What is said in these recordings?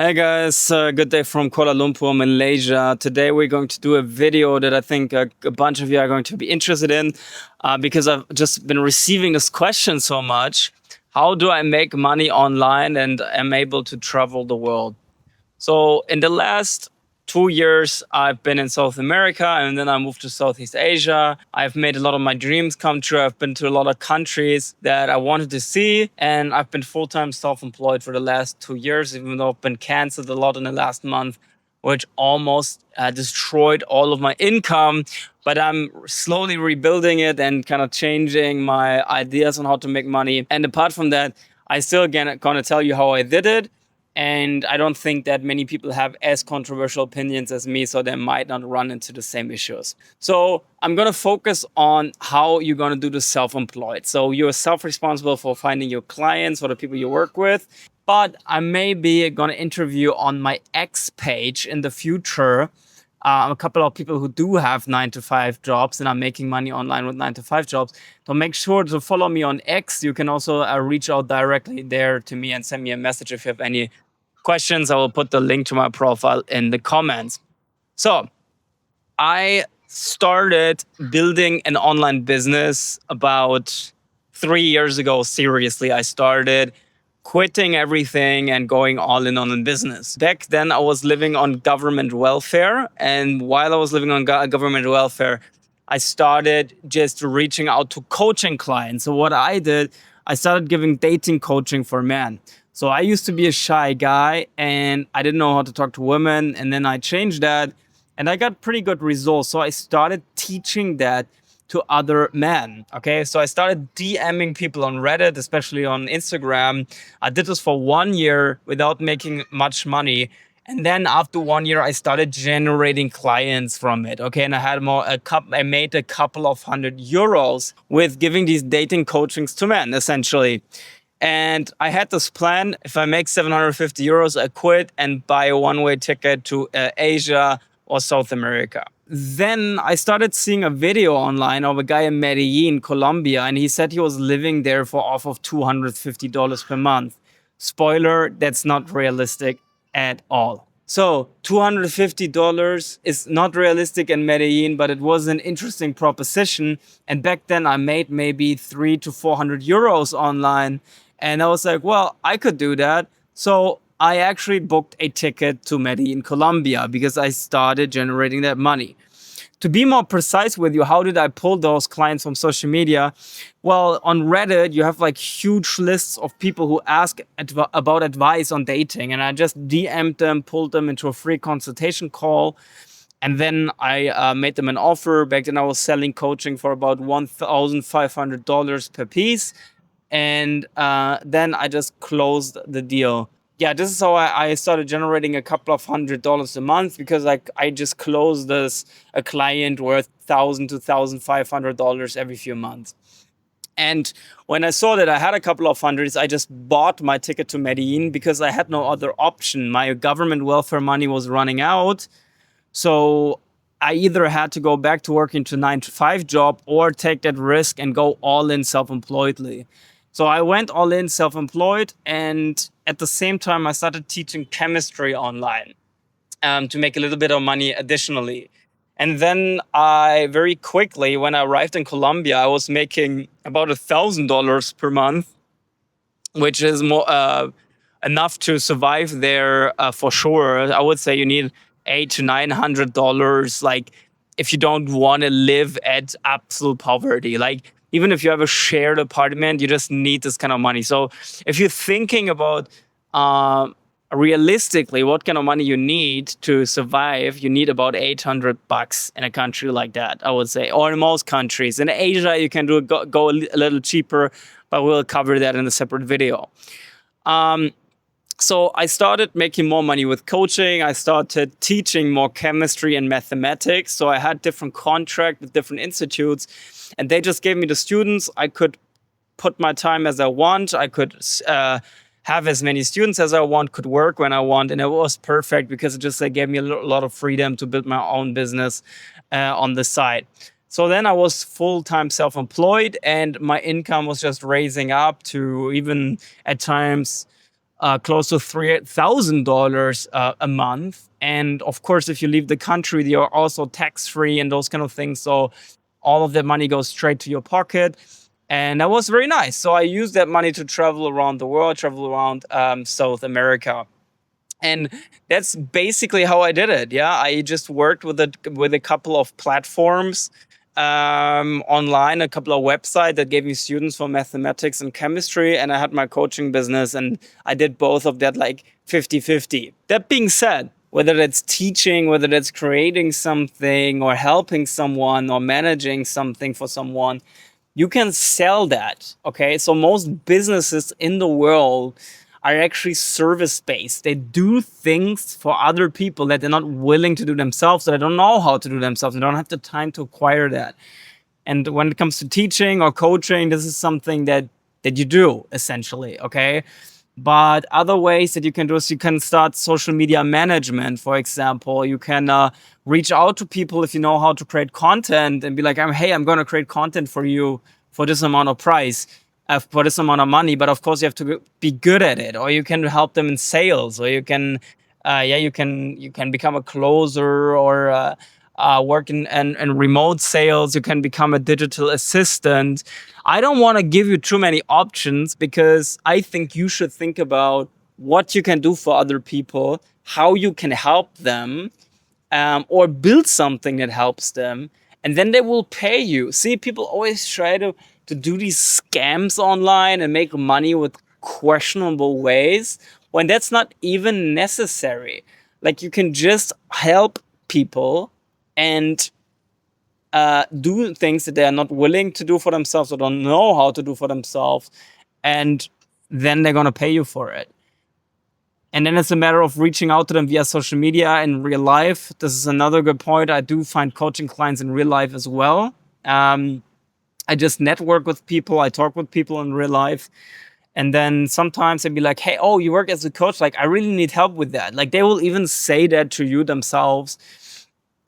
Hey guys, good day from Kuala Lumpur, Malaysia. Today we're going to do a video that I think a bunch of you are going to be interested in because I've just been receiving this question so much. How do I make money online and am able to travel the world? So in the last 2 years, I've been in South America and then I moved to Southeast Asia. I've made a lot of my dreams come true. I've been to a lot of countries that I wanted to see. And I've been full-time self-employed for the last 2 years, even though I've been canceled a lot in the last month, which almost destroyed all of my income. But I'm slowly rebuilding it and kind of changing my ideas on how to make money. And apart from that, I still again gonna tell you how I did it. And I don't think that many people have as controversial opinions as me, so they might not run into the same issues. So I'm going to focus on how you're going to do the self-employed. So you're self-responsible for finding your clients or the people you work with. But I may be going to interview on my X page in the future a couple of people who do have 9-to-5 jobs and are making money online with 9-to-5 jobs. So make sure to follow me on X. You can also reach out directly there to me and send me a message if you have any questions. I will put the link to my profile in the comments. So I started building an online business about 3 years ago. Seriously, I started quitting everything and going all in on the business. Back then, I was living on government welfare. And while I was living on government welfare, I started just reaching out to coaching clients. So what I did, I started giving dating coaching for men. So I used to be a shy guy and I didn't know how to talk to women. And then I changed that and I got pretty good results. So I started teaching that to other men. Okay. So I started DMing people on Reddit, especially on Instagram. I did this for 1 year without making much money. And then after 1 year, I started generating clients from it. Okay. And I had I made a couple of €100 with giving these dating coachings to men, essentially. And I had this plan. If I make €750, I quit and buy a one-way ticket to Asia or South America. Then I started seeing a video online of a guy in Medellin, Colombia, and he said he was living there for off of $250 per month. Spoiler, that's not realistic at all. So $250 is not realistic in Medellin, but it was an interesting proposition. And back then I made maybe €300 to €400 online. And I was like, well, I could do that. So I actually booked a ticket to Medellin, Colombia, because I started generating that money. To be more precise with you, how did I pull those clients from social media? Well, on Reddit, you have like huge lists of people who ask about advice on dating. And I just DM'd them, pulled them into a free consultation call. And then I made them an offer. Back then I was selling coaching for about $1,500 per piece. And then I just closed the deal. Yeah, this is how I started generating a couple of $100 a month because I just closed a client worth $1,000 to $1,500 every few months. And when I saw that I had a couple of hundreds, I just bought my ticket to Medellin because I had no other option. My government welfare money was running out. So I either had to go back to working to 9-to-5 job or take that risk and go all in self-employedly. So I went all in self-employed, and at the same time, I started teaching chemistry online to make a little bit of money additionally. And then I very quickly, when I arrived in Colombia, I was making about $1,000 per month, which is more enough to survive there for sure. I would say you need $800 to $900, like if you don't want to live at absolute poverty. Like even if you have a shared apartment, you just need this kind of money. So if you're thinking about realistically what kind of money you need to survive, you need about $800 in a country like that, I would say, or in most countries. In Asia, you can go a little cheaper, but we'll cover that in a separate video. So I started making more money with coaching. I started teaching more chemistry and mathematics. So I had different contracts with different institutes, and they just gave me the students. I could put my time as I want. I could have as many students as I want, could work when I want. And it was perfect because it just gave me a lot of freedom to build my own business on the side. So then I was full-time self-employed, and my income was just raising up to even at times close to $3,000 a month. And of course, if you leave the country, you're also tax free and those kind of things. So all of that money goes straight to your pocket. And that was very nice. So I used that money to travel around the world, travel around South America. And that's basically how I did it. Yeah, I just worked with a couple of platforms online, a couple of websites that gave me students for mathematics and chemistry, and I had my coaching business, and I did both of that like 50-50. That being said, whether that's teaching, whether that's creating something or helping someone or managing something for someone, you can sell that. Okay, so most businesses in the world are actually service based. They do things for other people that they're not willing to do themselves, that they don't know how to do themselves, they don't have the time to acquire that. And when it comes to teaching or coaching, this is something that you do essentially. Okay, but other ways that you can do is you can start social media management, for example. You can reach out to people if you know how to create content and be like, hey, I'm going to create content for you for this amount of price, for this amount of money. But of course, you have to be good at it. Or you can help them in sales, or you can, you can become a closer, or work in remote sales. You can become a digital assistant. I don't want to give you too many options because I think you should think about what you can do for other people, how you can help them, or build something that helps them, and then they will pay you. See, people always try to do these scams online and make money with questionable ways when that's not even necessary. Like, you can just help people and do things that they are not willing to do for themselves or don't know how to do for themselves, and then they're going to pay you for it. And then it's a matter of reaching out to them via social media in real life. This is another good point. I do find coaching clients in real life as well. I just network with people. I talk with people in real life. And then sometimes they'd be like, hey, oh, you work as a coach? Like, I really need help with that. Like, they will even say that to you themselves.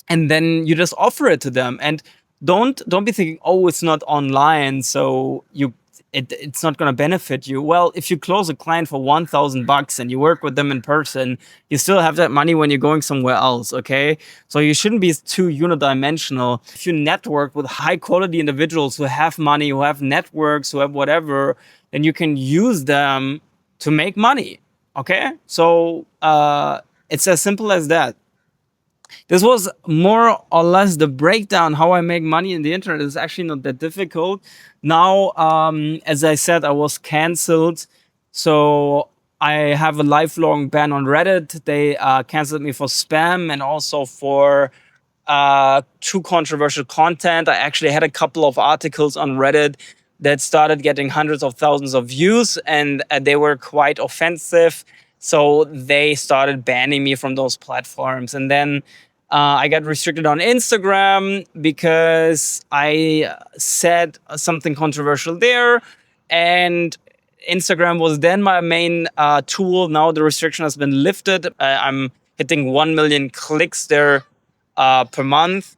And then you just offer it to them. And don't be thinking, oh, it's not online, so it's not going to benefit you. Well, if you close a client for $1,000 and you work with them in person, you still have that money when you're going somewhere else. Okay, so you shouldn't be too unidimensional. If you network with high quality individuals who have money, who have networks, who have whatever, then you can use them to make money. Okay, so it's as simple as that. This was more or less the breakdown how I make money in the internet. It's actually not that difficult. Now, as I said, I was canceled. So I have a lifelong ban on Reddit. They canceled me for spam and also for too controversial content. I actually had a couple of articles on Reddit that started getting hundreds of thousands of views, and they were quite offensive. So they started banning me from those platforms. And then I got restricted on Instagram because I said something controversial there. And Instagram was then my main tool. Now the restriction has been lifted. I'm hitting 1 million clicks there per month.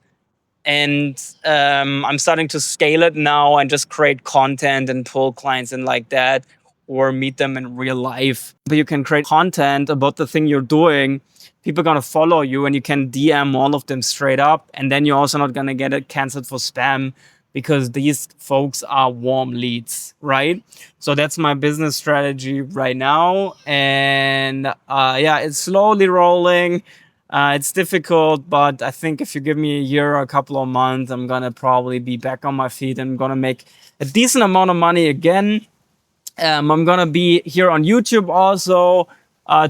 And I'm starting to scale it now and just create content and pull clients in like that, or meet them in real life. But you can create content about the thing you're doing. People are going to follow you, and you can DM all of them straight up. And then you're also not going to get it canceled for spam, because these folks are warm leads, right? So that's my business strategy right now. And yeah, it's slowly rolling. It's difficult, but I think if you give me a year or a couple of months, I'm going to probably be back on my feet and I'm going to make a decent amount of money again. I'm going to be here on YouTube also,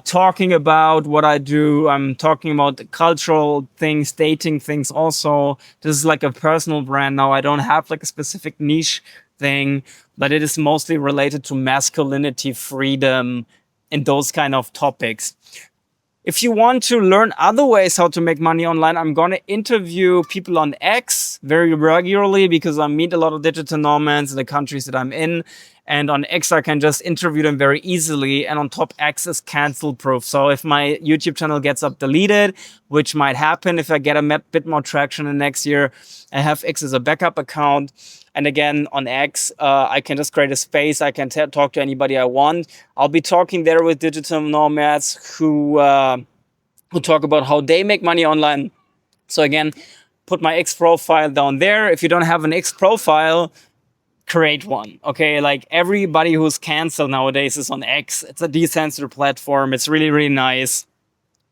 talking about what I do. I'm talking about cultural things, dating things also. This is like a personal brand now. I don't have like a specific niche thing, but it is mostly related to masculinity, freedom, and those kind of topics. If you want to learn other ways how to make money online, I'm going to interview people on X very regularly, because I meet a lot of digital nomads in the countries that I'm in. And on X, I can just interview them very easily. And on top, X is cancel proof. So if my YouTube channel gets up deleted, which might happen if I get a bit more traction in next year, I have X as a backup account. And again, on X, I can just create a space. I can talk to anybody I want. I'll be talking there with digital nomads who talk about how they make money online. So again, put my X profile down there. If you don't have an X profile, create one. Okay, like everybody who's canceled nowadays is on X. It's a decentralized platform. It's really, really nice.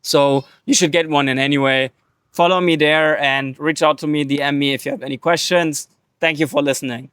So you should get one in anyway. Follow me there and reach out to me, DM me if you have any questions. Thank you for listening.